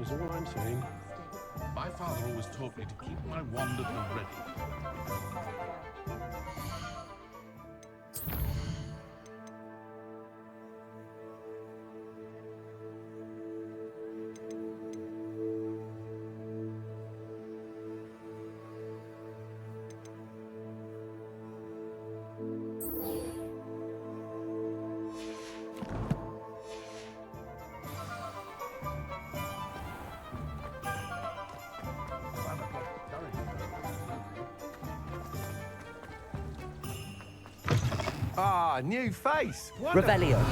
is all I'm saying. My father always taught me to keep my wand at the ready. Ah, new face. Wonderful. Revelio.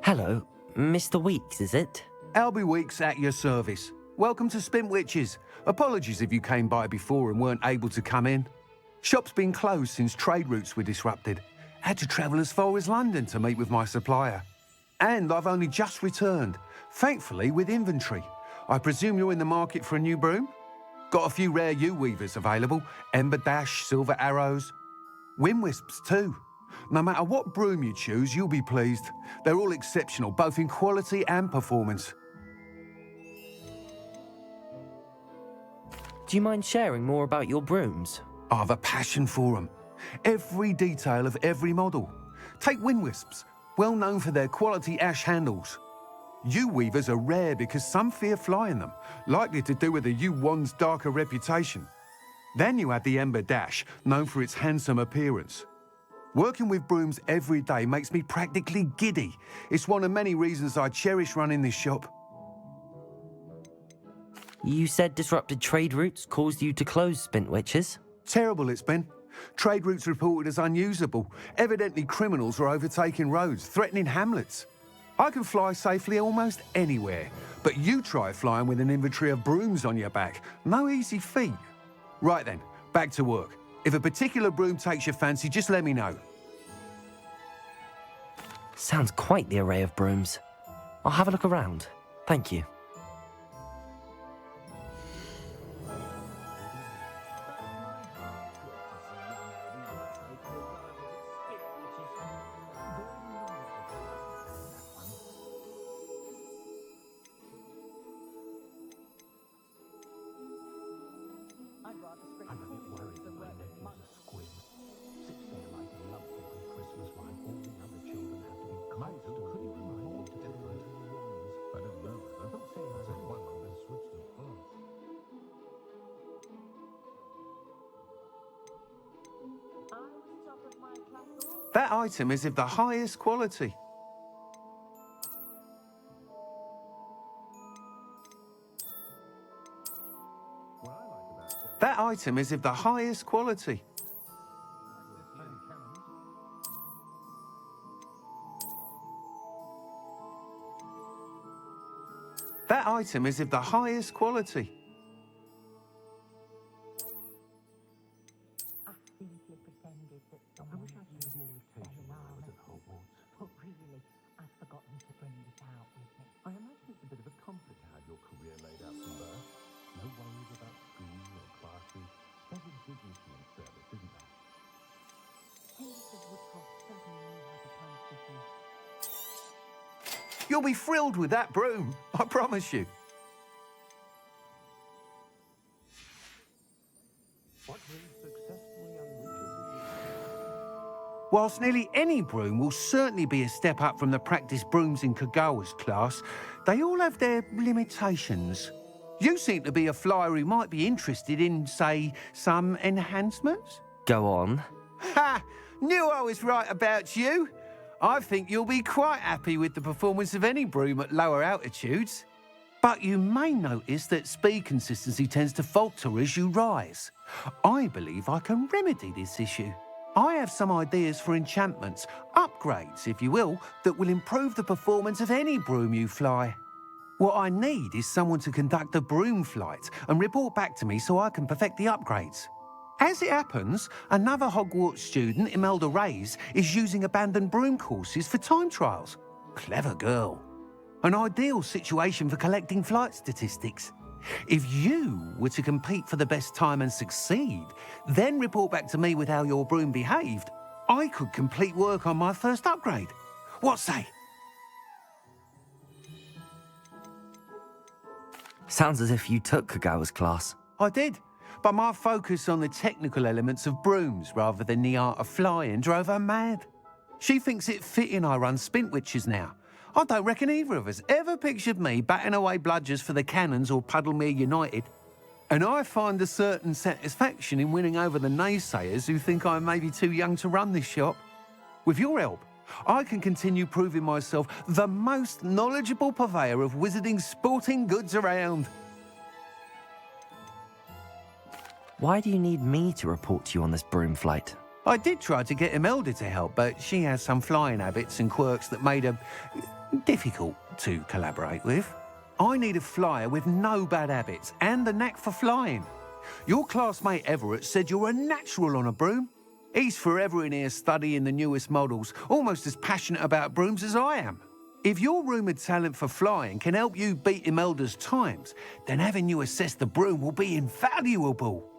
Hello, Mr. Weeks, is it? Albie Weeks at your service. Welcome to Spint Witches. Apologies if you came by before and weren't able to come in. Shop's been closed since trade routes were disrupted. Had to travel as far as London to meet with my supplier. And I've only just returned, thankfully with inventory. I presume you're in the market for a new broom? Got a few rare yew-weavers available, Ember Dash, Silver Arrows. Wind Wisps too. No matter what broom you choose, you'll be pleased. They're all exceptional, both in quality and performance. Do you mind sharing more about your brooms? I've a passion for them. Every detail of every model. Take Wind Wisps, well known for their quality ash handles. Yew weavers are rare because some fear flying them, likely to do with the yew wand's darker reputation. Then you have the Ember Dash, known for its handsome appearance. Working with brooms every day makes me practically giddy. It's one of many reasons I cherish running this shop. You said disrupted trade routes caused you to close Spint Witches? Terrible it's been. Trade routes reported as unusable. Evidently criminals are overtaking roads, threatening hamlets. I can fly safely almost anywhere, but you try flying with an inventory of brooms on your back. No easy feat. Right then, back to work. If a particular broom takes your fancy, just let me know. Sounds quite the array of brooms. I'll have a look around. Thank you. That item is of the highest quality. That item is of the highest quality. That item is of the highest quality. I simply pretended that someone had used more attention when I was at Hogwarts. But really, I'd forgotten to bring it out with me. I imagine it's a bit of a comfort to have your career laid out from birth. No worries about school or classes. There's a dignity in service, isn't there? Mrs. Woodcock certainly knew how to plant quickly. You'll be thrilled with that broom, I promise you. What brings successful young witches? Whilst nearly any broom will certainly be a step up from the practice brooms in Kagawa's class, they all have their limitations. You seem to be a flyer who might be interested in, say, some enhancements? Go on. Ha! Knew I was right about you. I think you'll be quite happy with the performance of any broom at lower altitudes. But you may notice that speed consistency tends to falter as you rise. I believe I can remedy this issue. I have some ideas for enchantments, upgrades, if you will, that will improve the performance of any broom you fly. What I need is someone to conduct a broom flight and report back to me so I can perfect the upgrades. As it happens, another Hogwarts student, Imelda Reyes, is using abandoned broom courses for time trials. Clever girl. An ideal situation for collecting flight statistics. If you were to compete for the best time and succeed, then report back to me with how your broom behaved, I could complete work on my first upgrade. What say? Sounds as if you took Kagawa's class. I did, but my focus on the technical elements of brooms rather than the art of flying drove her mad. She thinks it fitting I run Spint Witches now. I don't reckon either of us ever pictured me batting away bludgers for the Cannons or Puddlemere United. And I find a certain satisfaction in winning over the naysayers who think I'm maybe too young to run this shop. With your help, I can continue proving myself the most knowledgeable purveyor of wizarding sporting goods around. Why do you need me to report to you on this broom flight? I did try to get Imelda to help, but she has some flying habits and quirks that made her difficult to collaborate with. I need a flyer with no bad habits and the knack for flying. Your classmate Everett said you're a natural on a broom. He's forever in here studying the newest models, almost as passionate about brooms as I am. If your rumoured talent for flying can help you beat Imelda's times, then having you assess the broom will be invaluable.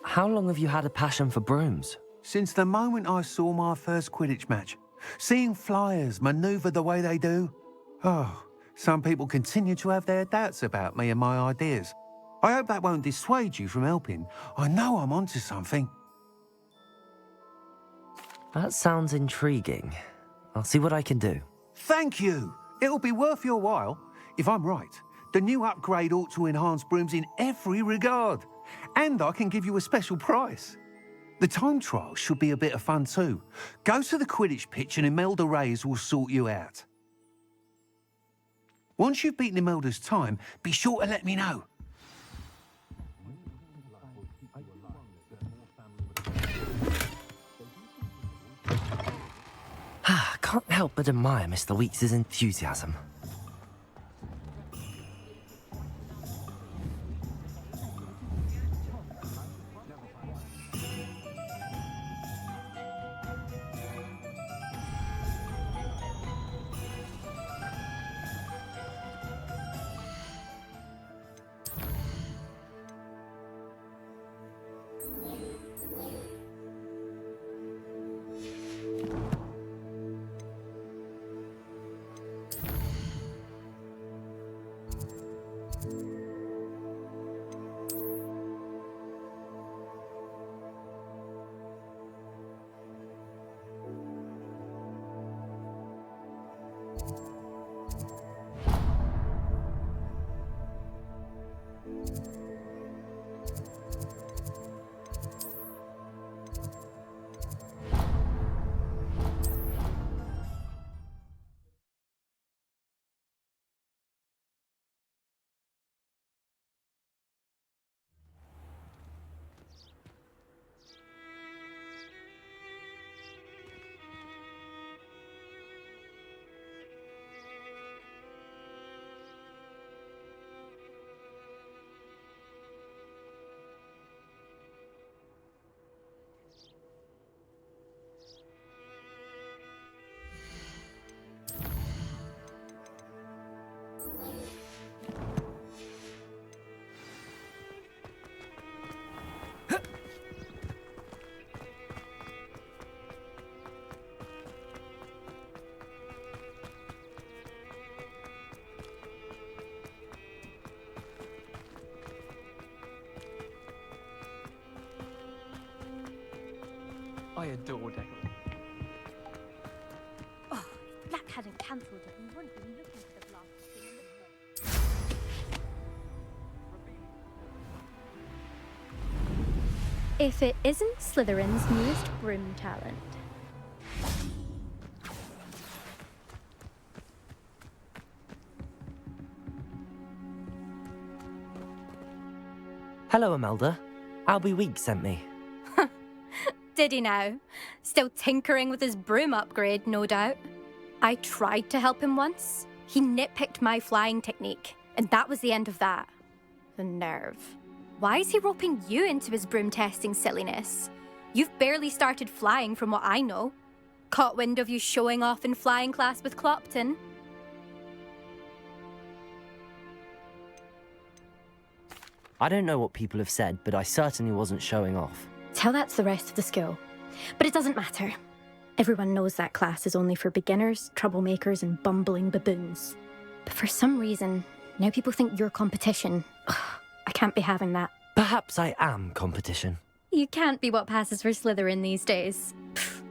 How long have you had a passion for brooms? Since the moment I saw my first Quidditch match, seeing flyers manoeuvre the way they do. Oh, some people continue to have their doubts about me and my ideas. I hope that won't dissuade you from helping. I know I'm onto something. That sounds intriguing. I'll see what I can do. Thank you. It'll be worth your while. If I'm right, the new upgrade ought to enhance brooms in every regard. And I can give you a special price. The time trial should be a bit of fun too. Go to the Quidditch pitch and Imelda Reyes will sort you out. Once you've beaten Imelda's time, be sure to let me know. Can't help but admire Mr. Weeks' enthusiasm. I adore Deckle. Oh, if Black hadn't cancelled it, we wouldn't be looking for the blast thing in the first. If it isn't Slytherin's newest broom talent. Hello, Imelda. Albie Weeks sent me. Did he now? Still tinkering with his broom upgrade, no doubt. I tried to help him once. He nitpicked my flying technique, and that was the end of that. The nerve. Why is he roping you into his broom testing silliness? You've barely started flying from what I know. Caught wind of you showing off in flying class with Clopton? I don't know what people have said, but I certainly wasn't showing off. Tell that to the rest of the school. But it doesn't matter. Everyone knows that class is only for beginners, troublemakers, and bumbling baboons. But for some reason, now people think you're competition. Ugh, I can't be having that. Perhaps I am competition. You can't be what passes for Slytherin these days. Pfft,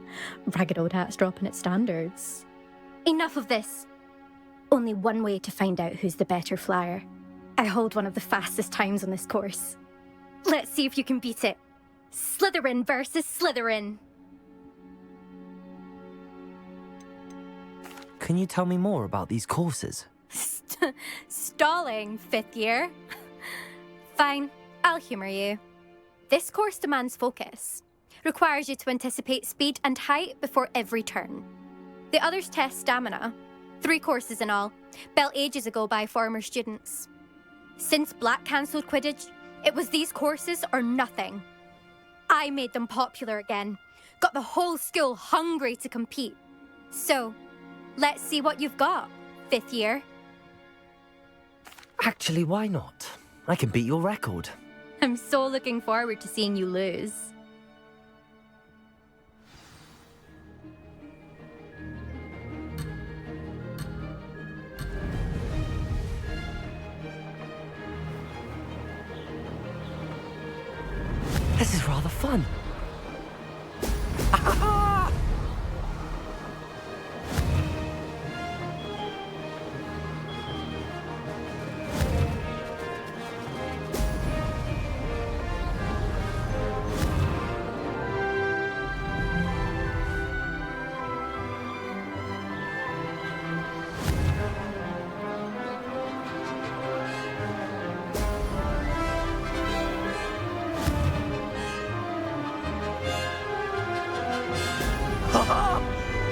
ragged old hat's dropping its standards. Enough of this. Only one way to find out who's the better flyer. I hold one of the fastest times on this course. Let's see if you can beat it. Slytherin versus Slytherin. Can you tell me more about these courses? Stalling, 5th year. Fine, I'll humour you. This course demands focus. Requires you to anticipate speed and height before every turn. The others test stamina. 3 courses in all, built ages ago by former students. Since Black cancelled Quidditch, it was these courses or nothing. I made them popular again. Got the whole school hungry to compete. So, let's see what you've got, 5th year. Actually, why not? I can beat your record. I'm so looking forward to seeing you lose. This is rather fun.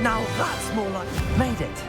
Now that's more like... Made it.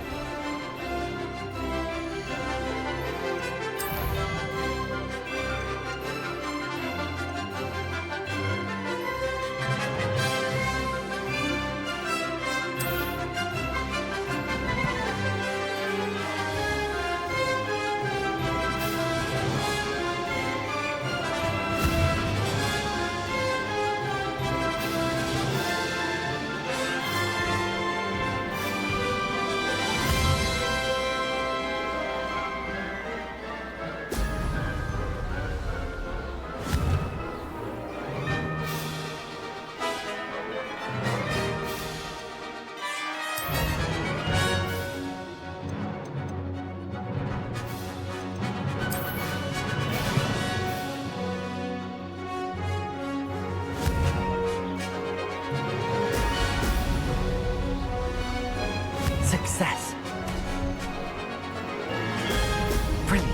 Success. Brilliant.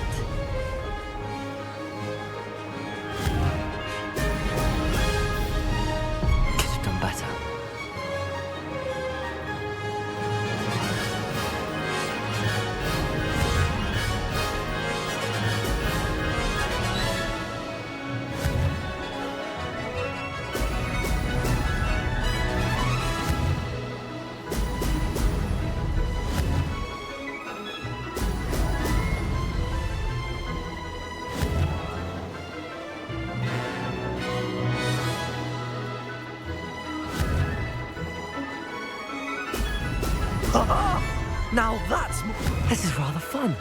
Could have done better. Now that's... This is rather fun.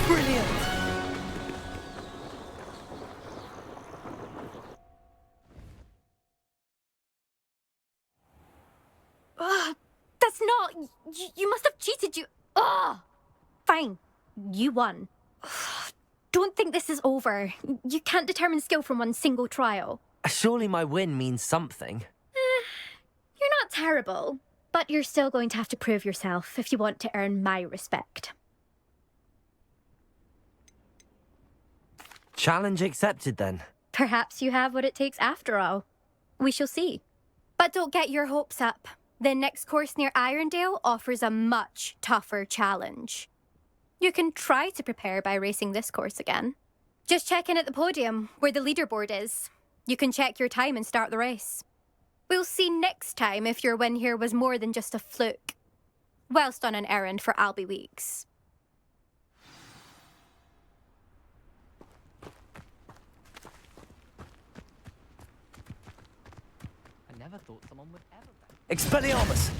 Brilliant! That's not... You must have cheated, you... Fine. You won. Don't think this is over. You can't determine skill from one single trial. Surely my win means something. You're not terrible, but you're still going to have to prove yourself if you want to earn my respect. Challenge accepted, then. Perhaps you have what it takes after all. We shall see. But don't get your hopes up. The next course near Irondale offers a much tougher challenge. You can try to prepare by racing this course again. Just check in at the podium, where the leaderboard is. You can check your time and start the race. We'll see next time if your win here was more than just a fluke. Whilst on an errand for Albie Weeks. I never thought someone would ever... Expelliarmus!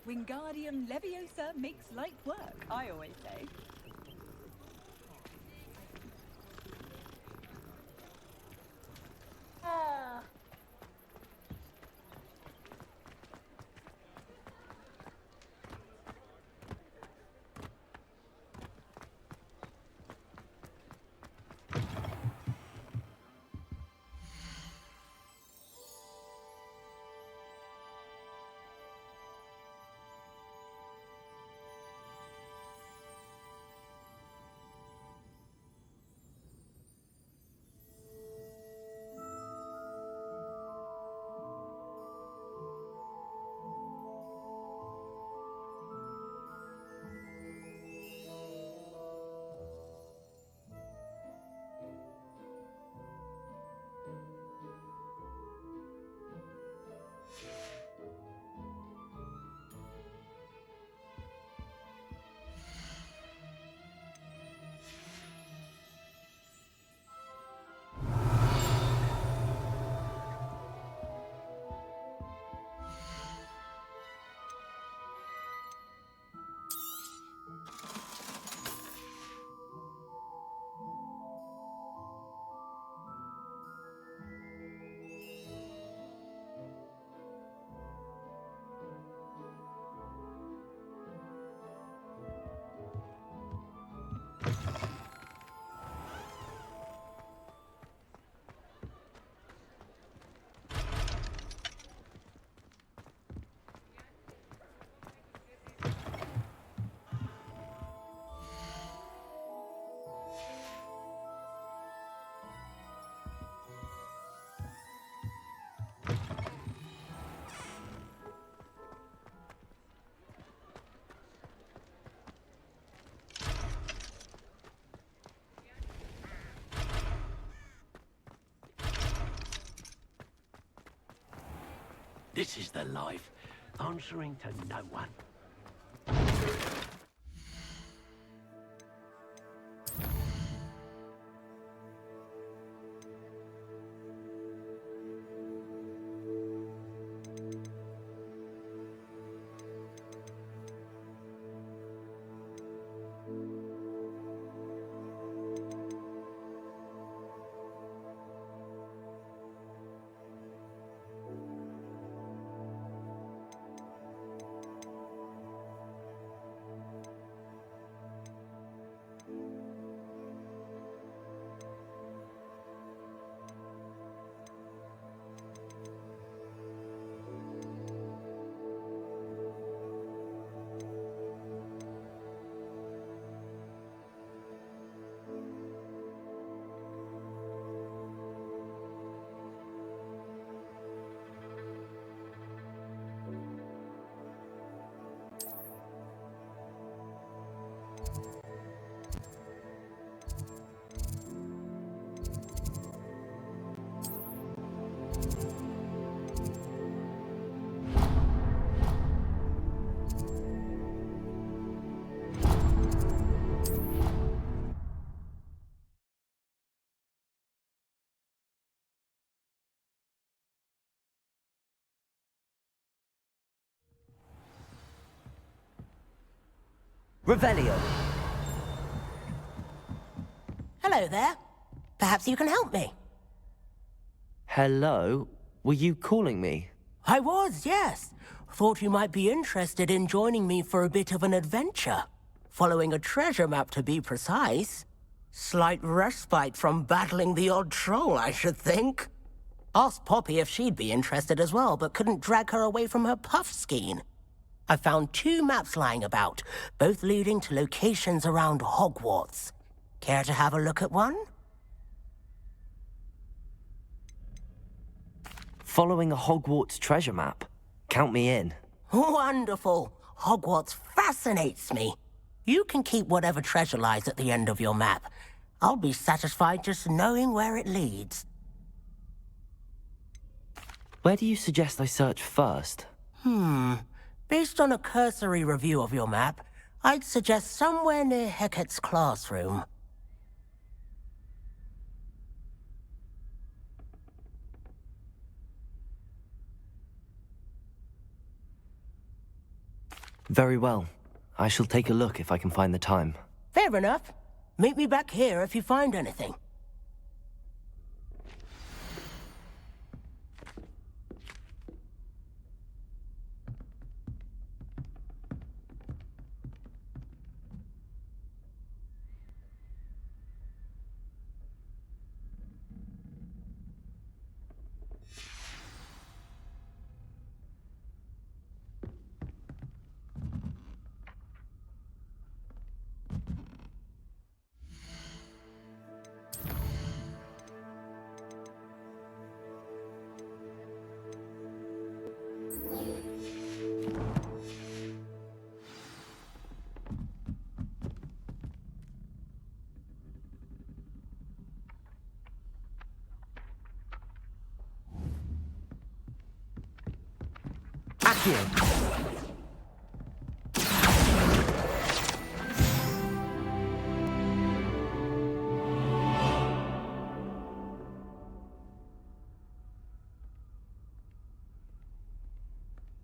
Wingardium Leviosa makes light work, I always say. This is the life, answering to no one. Revelio. Hello there. Perhaps you can help me. Hello? Were you calling me? I was, yes. Thought you might be interested in joining me for a bit of an adventure. Following a treasure map, to be precise. Slight respite from battling the odd troll, I should think. Asked Poppy if she'd be interested as well, but couldn't drag her away from her puff skein. I found 2 maps lying about, both leading to locations around Hogwarts. Care to have a look at one? Following a Hogwarts treasure map. Count me in. Wonderful. Hogwarts fascinates me. You can keep whatever treasure lies at the end of your map. I'll be satisfied just knowing where it leads. Where do you suggest I search first? Based on a cursory review of your map, I'd suggest somewhere near Hecat's classroom. Very well. I shall take a look if I can find the time. Fair enough. Meet me back here if you find anything. Accio!